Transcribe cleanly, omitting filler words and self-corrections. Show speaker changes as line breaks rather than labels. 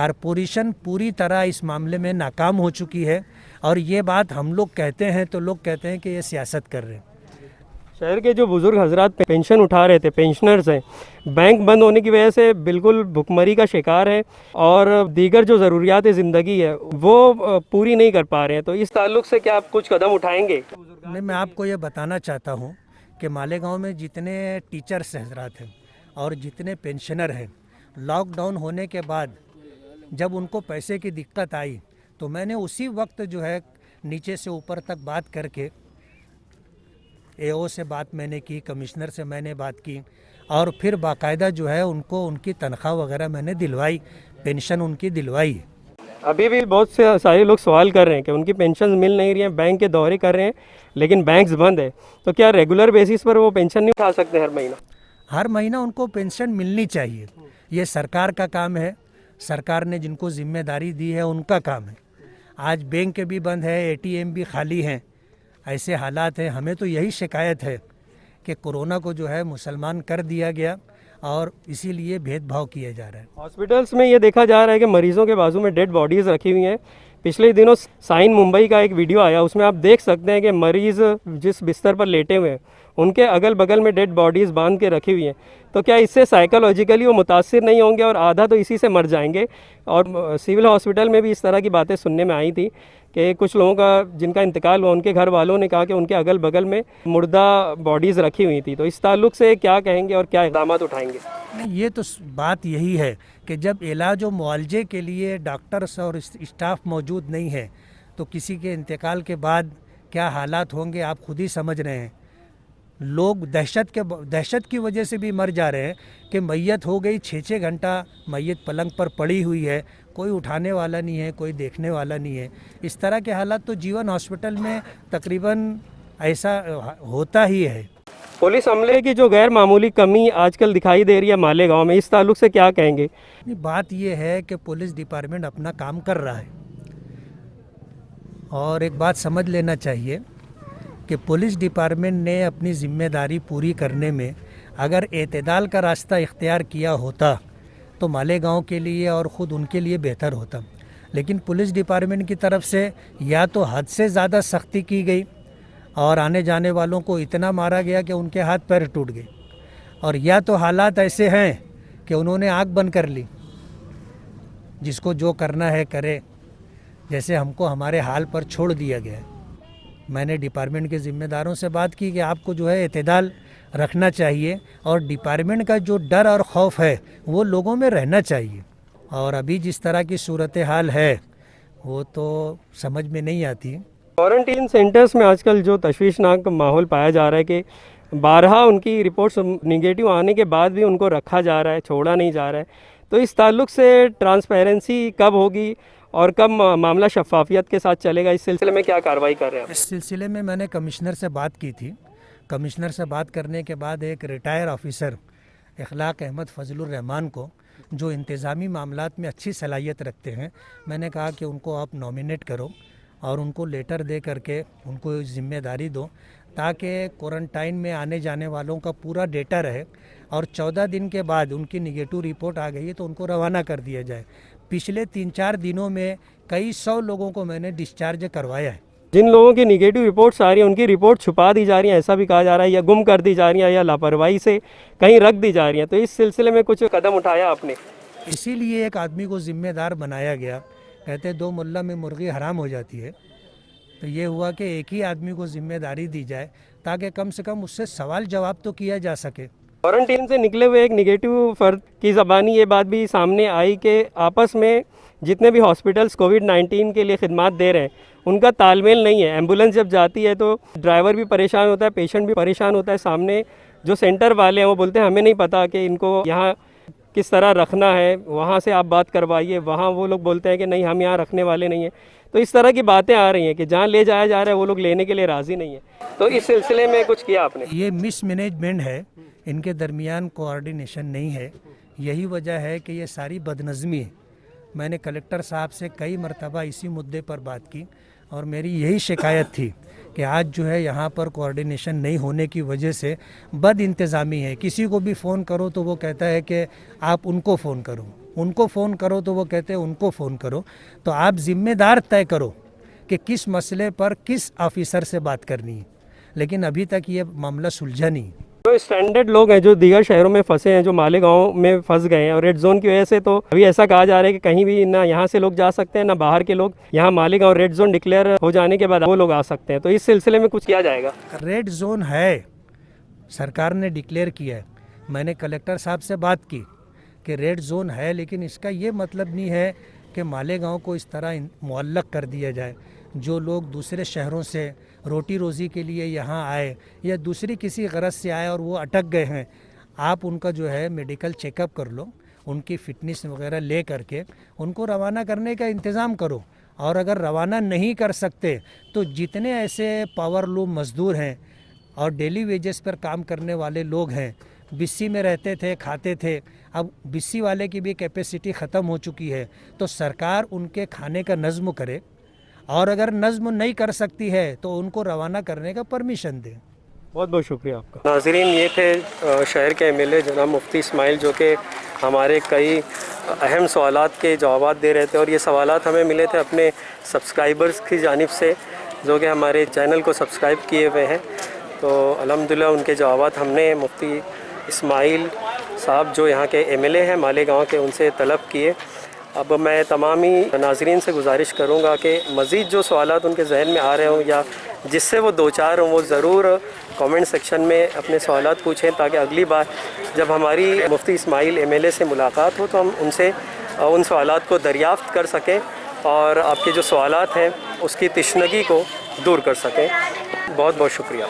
Corporation पूरी तरह इस मामले में नाकाम हो चुकी है। और ये बात हम लोग कहते हैं तो लोग कहते हैं कि ये सियासत कर रहे हैं।
शहर के जो बुज़ुर्ग हजरात पेंशन उठा रहे थे, पेंशनर्स हैं, बैंक बंद होने की वजह से बिल्कुल भुखमरी का शिकार है और दीगर जो ज़रूरियात ज़िंदगी है वो पूरी नहीं कर पा रहे हैं। तो इस ताल्लुक से क्या आप कुछ कदम उठाएंगे?
नहीं, मैं आपको ये बताना चाहता हूँ कि मालेगांव में जितने टीचर्स हजरात हैं और जितने पेंशनर हैं, लॉकडाउन होने के बाद जब उनको पैसे की दिक्कत आई तो मैंने उसी वक्त जो है नीचे से ऊपर तक बात करके एओ से बात मैंने की, कमिश्नर से मैंने बात की और फिर बाकायदा जो है उनको उनकी तनख्वाह वगैरह मैंने दिलवाई, पेंशन उनकी दिलवाई।
अभी भी बहुत से सारे लोग सवाल कर रहे हैं कि उनकी पेंशन मिल नहीं रही हैं, बैंक के दौरे कर रहे हैं लेकिन बैंक्स बंद है, तो क्या रेगुलर बेसिस पर वो पेंशन नहीं उठा सकते हर महीना?
हर महीना उनको पेंशन मिलनी चाहिए। ये सरकार का काम है, सरकार ने जिनको जिम्मेदारी दी है उनका काम है। आज बैंक भी बंद है, एटीएम भी खाली हैं, ऐसे हालात हैं। हमें तो यही शिकायत है कि कोरोना को जो है मुसलमान कर दिया गया और इसीलिए भेदभाव किया जा रहा है।
हॉस्पिटल्स में ये देखा जा रहा है कि मरीजों के बाजू में डेड बॉडीज़ रखी हुई हैं। पिछले दिनों साइन मुंबई का एक वीडियो आया, उसमें आप देख सकते हैं कि मरीज़ जिस बिस्तर पर लेटे हुए हैं उनके अगल बगल में डेड बॉडीज़ बांध के रखी हुई हैं। तो क्या इससे साइकोलॉजिकली वो मुतासिर नहीं होंगे और आधा तो इसी से मर जाएंगे? और सिविल हॉस्पिटल में भी इस तरह की बातें सुनने में आई थी कि कुछ लोगों का जिनका इंतकाल हुआ उनके घर वालों ने कहा कि उनके अगल बगल में मुर्दा बॉडीज़ रखी हुई थी। तो इस ताल्लुक से क्या कहेंगे और क्या इक़दाम उठाएंगे?
नहीं, ये तो बात यही है कि जब इलाज और मुआवजे के लिए डॉक्टर्स और स्टाफ मौजूद नहीं है तो किसी के इंतकाल के बाद क्या हालात होंगे आप खुद ही समझ रहे हैं। लोग दहशत की वजह से भी मर जा रहे हैं कि मैयत हो गई, 6-6 घंटा मैयत पलंग पर पड़ी हुई है, कोई उठाने वाला नहीं है, कोई देखने वाला नहीं है। इस तरह के हालात तो जीवन हॉस्पिटल में तकरीबन ऐसा होता ही है।
पुलिस अमले की जो गैर मामूली कमी आजकल दिखाई दे रही है मालेगांव में, इस ताल्लुक से क्या कहेंगे?
बात यह है कि पुलिस डिपार्टमेंट अपना काम कर रहा है और एक बात समझ लेना चाहिए कि पुलिस डिपार्टमेंट ने अपनी ज़िम्मेदारी पूरी करने में अगर एतदाल का रास्ता इख्तियार किया होता तो मालेगांव के लिए और ख़ुद उनके लिए बेहतर होता। लेकिन पुलिस डिपार्टमेंट की तरफ से या तो हद से ज़्यादा सख्ती की गई और आने जाने वालों को इतना मारा गया कि उनके हाथ पैर टूट गए, और या तो हालात ऐसे हैं कि उन्होंने आँख बंद कर ली, जिसको जो करना है करे, जैसे हमको हमारे हाल पर छोड़ दिया गया है। मैंने डिपार्टमेंट के ज़िम्मेदारों से बात की कि आपको जो है एतदाल रखना चाहिए और डिपार्टमेंट का जो डर और खौफ है वो लोगों में रहना चाहिए। और अभी जिस तरह की सूरत हाल है वो तो समझ में नहीं आती।
क्वारंटीन सेंटर्स में आजकल जो तशवीशनाक माहौल पाया जा रहा है कि 12 उनकी रिपोर्ट्स निगेटिव आने के बाद भी उनको रखा जा रहा है, छोड़ा नहीं जा रहा है। तो इस ताल्लुक से ट्रांसपेरेंसी कब होगी और कब मामला शफाफियत के साथ चलेगा, इस सिलसिले में क्या कार्रवाई कर रहे हैं?
इस सिलसिले में मैंने कमिश्नर से बात की थी। कमिश्नर से बात करने के बाद एक रिटायर ऑफिसर इखलाक अहमद फजलुर रहमान को, जो इंतज़ामी मामलात में अच्छी सलाहियत रखते हैं, मैंने कहा कि उनको आप नॉमिनेट करो और उनको लेटर दे करके उनको जिम्मेदारी दो ताकि क्वारंटाइन में आने जाने वालों का पूरा डेटा रहे और 14 दिन के बाद उनकी निगेटिव रिपोर्ट आ गई है तो उनको रवाना कर दिया जाए। पिछले 3-4 दिनों में कई 100 लोगों को मैंने डिस्चार्ज करवाया है।
जिन लोगों की निगेटिव रिपोर्ट्स आ रही हैं उनकी रिपोर्ट छुपा दी जा रही है, ऐसा भी कहा जा रहा है, या गुम कर दी जा रही है या लापरवाही से कहीं रख दी जा रही हैं। तो इस सिलसिले में कुछ कदम उठाया आपने?
इसीलिए एक आदमी को जिम्मेदार बनाया गया। कहते 2 मुल्ला में मुर्गी हराम हो जाती है, तो ये हुआ कि एक ही आदमी को जिम्मेदारी दी जाए ताकि कम से कम उससे सवाल जवाब तो किया जा सके।
क्वारंटीन से निकले हुए एक निगेटिव फर्द की ज़बानी ये बात भी सामने आई कि आपस में जितने भी हॉस्पिटल्स कोविड-19 के लिए खिदमात दे रहे हैं उनका तालमेल नहीं है। एम्बुलेंस जब जाती है तो ड्राइवर भी परेशान होता है, पेशेंट भी परेशान होता है। सामने जो सेंटर वाले हैं वो बोलते हैं हमें नहीं पता कि इनको यहाँ किस तरह रखना है, वहाँ से आप बात करवाइए। वहाँ वो लोग बोलते हैं कि नहीं हम यहाँ रखने वाले नहीं हैं। तो इस तरह की बातें आ रही हैं कि जहाँ ले जाया जा रहा है वो लोग लेने के लिए राज़ी नहीं है। तो इस सिलसिले में कुछ किया आपने?
ये मिसमैनेजमेंट है, इनके दरमियान कोऑर्डिनेशन नहीं है। यही वजह है कि ये सारी बदनज़मी है। मैंने कलेक्टर साहब से कई मरतबा इसी मुद्दे पर बात की और मेरी यही शिकायत थी कि आज जो है यहाँ पर कोऑर्डिनेशन नहीं होने की वजह से बद इंतज़ामी है। किसी को भी फ़ोन करो तो वो कहता है कि आप उनको फ़ोन करो, उनको फ़ोन करो तो वो कहते हैं उनको फ़ोन करो। तो आप ज़िम्मेदार तय करो कि किस मसले पर किस ऑफिसर से बात करनी है, लेकिन अभी तक ये मामला सुलझा नहीं।
तो स्टैंडर्ड लोग हैं जो दीगर शहरों में फंसे हैं, जो मालेगांव में फंस गए हैं, और रेड जोन की वजह से तो अभी ऐसा कहा जा रहा है कि कहीं भी ना यहाँ से लोग जा सकते हैं ना बाहर के लोग। यहाँ मालेगांव रेड जोन डिक्लेयर हो जाने के बाद वो लोग आ सकते हैं। तो इस सिलसिले में कुछ किया जाएगा?
रेड जोन है, सरकार ने डिक्लेयर किया है। मैंने कलेक्टर साहब से बात की कि रेड जोन है, लेकिन इसका ये मतलब नहीं है कि मालेगांव को इस तरह मुअल्लक कर दिया जाए। जो लोग दूसरे शहरों से रोटी रोज़ी के लिए यहाँ आए या दूसरी किसी गरज से आए और वो अटक गए हैं, आप उनका जो है मेडिकल चेकअप कर लो, उनकी फ़िटनेस वगैरह ले करके उनको रवाना करने का इंतज़ाम करो। और अगर रवाना नहीं कर सकते तो जितने ऐसे पावरलूम मज़दूर हैं और डेली वेजेस पर काम करने वाले लोग हैं, बिस्सी में रहते थे, खाते थे, अब बिस्सी वाले की भी कैपेसिटी ख़त्म हो चुकी है, तो सरकार उनके खाने का नज़्म करे, और अगर नज़्म नहीं कर सकती है तो उनको रवाना करने का परमिशन दे।
बहुत बहुत शुक्रिया आपका। नाज़रीन, ये थे शहर के एमएलए जनाब मुफ्ती इस्माइल, जो कि हमारे कई अहम सवालात के जवाब दे रहे थे। और ये सवालात हमें मिले थे अपने सब्सक्राइबर्स की जानिब से, जो कि हमारे चैनल को सब्सक्राइब किए हुए हैं। तो अल्हम्दुलिल्लाह उनके जवाब हमने मुफ्ती इस्माइल साहब जो यहाँ के एमएलए हैं मालेगांव के, उनसे तलब किए। अब मैं तमाम ही नाज़रीन से गुजारिश करूँगा कि मज़ीद जो सवालात उनके जहन में आ रहे हों या जिससे वो दो चार हों, वो ज़रूर कमेंट सेक्शन में अपने सवालात पूछें, ताकि अगली बार जब हमारी मुफ्ती इस्माइल एमएलए से मुलाकात हो तो हम उनसे उन सवालात को दरियाफ़्त कर सकें और आपके जो सवालात हैं उसकी तिश्नगी को दूर कर सकें। बहुत बहुत शुक्रिया।